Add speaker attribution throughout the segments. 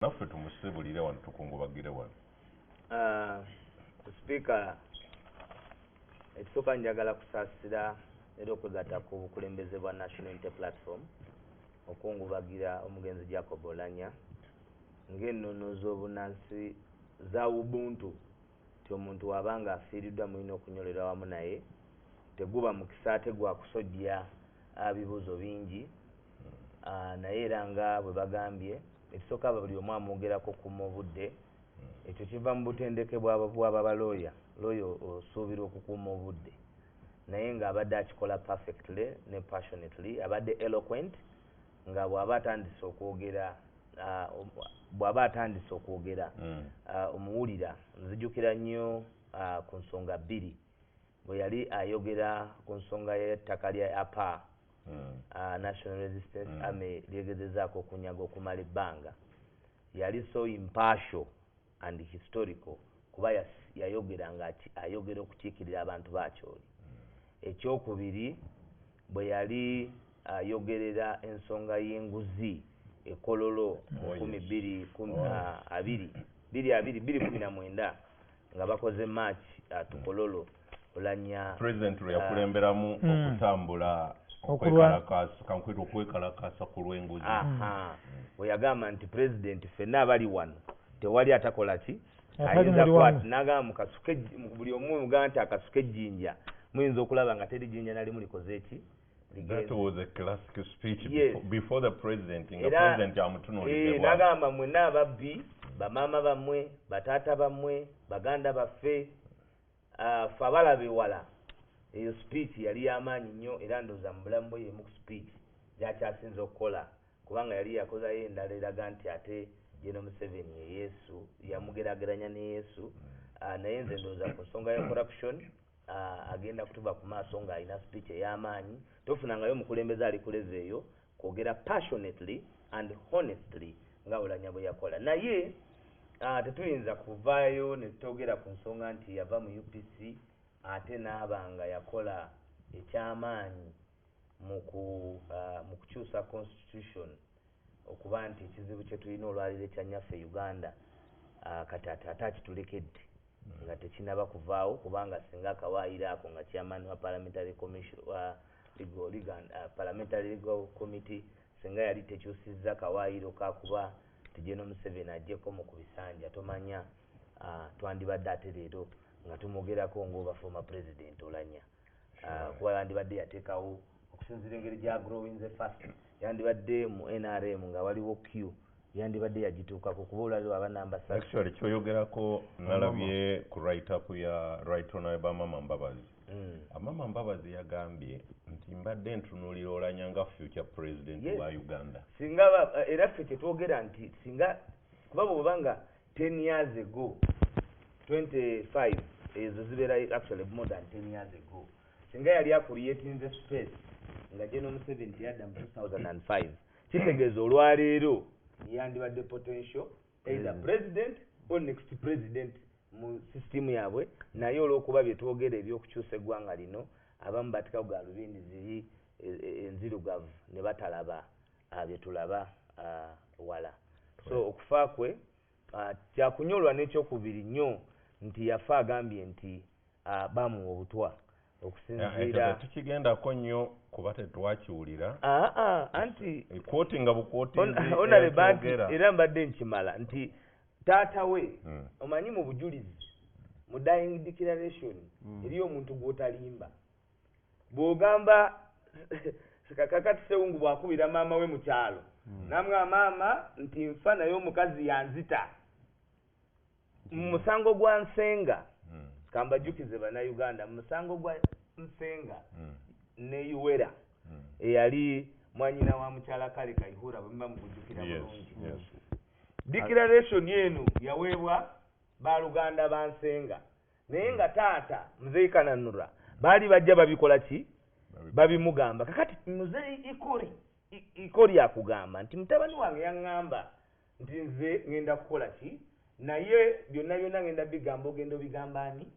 Speaker 1: naffe tumusibulire wano tukungubagire wano.
Speaker 2: Speaker, ekisooka njagala kusaasira era okwegatta ku bukulembeze bwa National Unity Platform okungubagira omugenzi Jacob Oulanyah ng'ennono z'obunnansi za ubuntu ti omuntu wabanga afiiriddwa mulina okunyolera wamu naye teguba mukisa ate gwa kusojja bibuuzo bingi naye era nga bwe bagambye ekisooka buli omu amwogerako kuuma obudde ekyo kiva mu butendeke bw'aba balooya osuubira okukuuma obudde naye ng'abadde akikola perfectly ne passionately abadde eloquent nga bw'aba atandise okwogera omuwulira nzijukira nnyo ku nsonga bbiri bwe yali ayogera ku nsonga y'ettaka lya APA National Resistance Army lyegezezaako okunyaga okumala ebbanga yali so impartial and historical kuba yayogera nga ayogera okukiikirira abantu bakyoli. Ekyokubiri bwe yali ayogerera ensonga y'enguzi ekololo 2019 nga bakoze match tukololo Oulanyah
Speaker 1: President yakulemberamu okutambula okwekalakaasa ku lw'enguzi.
Speaker 2: bwe yagamba nti President ffenna abali wano tewali atakola ki ayinza kwati n'agamba mukasuke buli omu mugamba nti akasuke ejjinja muyinza okulaba nga teri jjinja nalimu likoze eki.
Speaker 1: That was a classic speech before the president. In the president
Speaker 2: n'agamba mwenna ababbi bamaama bammwe bataata bammwe baganda baffe ffe abalabe wala. Eyo speech yali y'amaanyi nnyo era ndowooza mu bulamu bwe y'emu ku speech gy'akyasinze okukola kubanga yali yakozayo endala eraga nti ate General Museveni ye Yesu yamugeraageranya ne Yesu naye nze ndowooza ku nsonga ya corruption agenda kutuba ku maaso ng'alina speech ey'amaanyi. Tofunangayo omukulembeze ali kuleza eyo kwogera passionately and honestly nga Oulanyah bwe yakola naye tetuyinza kuvaayo ne tutogera ku nsonga nti yava mu UPC ate n'abanga yakola eky'amaanyi mu kukyusa constitution okuba nti ekizibu kye tulina olwaliro ekyanyaffe Uganda kati ate akitulekedde nga tekinaba kuvaawo kubanga singa akawaayiro ako nga chairman wa parliamentary commission parliamentary legal committee singa yali tekyusizza kawaayiro kakuba ti General Museveni ajjeko mu kubisanja tomanya twandibadde ate leero nga tumwogerako ng'oba former president Oulanyah kuba yandibadde yateekawo okusinziira engeri gya growing fast yandibadde mu NRM nga waliwo Q yandibadde yagituukako kuba olwaliro aba namba sa
Speaker 1: actually kyoyogerako nalabye ku write up ya right honorable Mama Mbabazi. Mama Mbabazi yagambye nti mbadde ntunuulira Oulanyah nga future president wa Uganda.
Speaker 2: Singa era ffe kyetwogera nti singa kuba bw'obanga 10 years ago 25 ezo zibeera actually more than 10 years ago singa yali acreatinze space nga General Museveni yadda mu 2005 kitegeeza olwaleero yandibadde potential either president or next president mu system yaabwe naye olw'okuba byetwogera ebyokukyusa eggwanga lino abamu batika ku galubindi ziri enzirugavu ne batalaba byetulaba wala. So okufa kwe kyakunyolwa n'ekyokubiri nnyo nti yafa agambye nti bamuwa obutwa okusinziira
Speaker 1: tukigendako nnyo kuba tetwakiwulira
Speaker 2: anti
Speaker 1: quoting nga
Speaker 2: era mbadde nkimala nti taata we omanyi mu bujulizi mu dying declaration eriyo omuntu gw'otalimba bw'ogamba kakati Sewungu bw'akubira maama we mu kyalo namwe maama nti nfa naye omukazi yanzita mu musango gwa Nsenga kambajjukize bannayuganda mu musango gwa Nsenga ne Yuwera eyali mwanyina wa mukyala kale Kaihura bwe muba mukujjukira bulungi. Declaration yenu yaweebwa baluganda ba Nsenga naye nga taata Mzee Kananura baali bajja babikola ki babimugamba kakati Mzee Ikori akugamba nti mutabani wange yaŋŋamba nti nze ngenda kukola ki naye byonna ngenda bigamba ogenda obigamba ani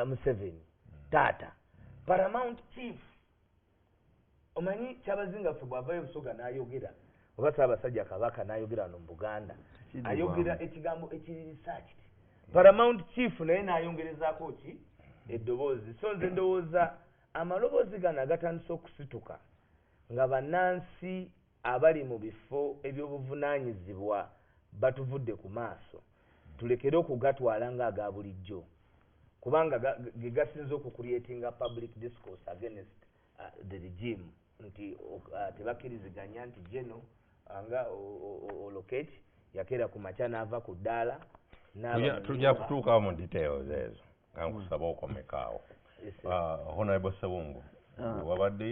Speaker 2: Museveni taata Paramount Chief omanyi kyabazinga ffe bw'avaayo Busoga n'ayogera oba Ssaabasajja Kabaka n'ayogera wano mu Buganda ayogera ekigambo ekiri researched. Paramount Chief naye n'ayongerezaako ki eddoboozi. So nze ndowooza amaloboozi gano agatandise okusituka nga bannansi abali mu bifo ebyobuvunaanyizibwa batuvudde ku maaso, tulekere okugatwala ng'aga bulijjo, kubanga ge gasinze okucreatinga public discourse against the regime, nti tebakkiriziganya nti Geno nga Olokech yakeera ku makya n'ava ku ddaala.
Speaker 1: Tujja kutuukawo mu details ezo nga nkusaba okomekaawo. Honorable Ssebungu wabadde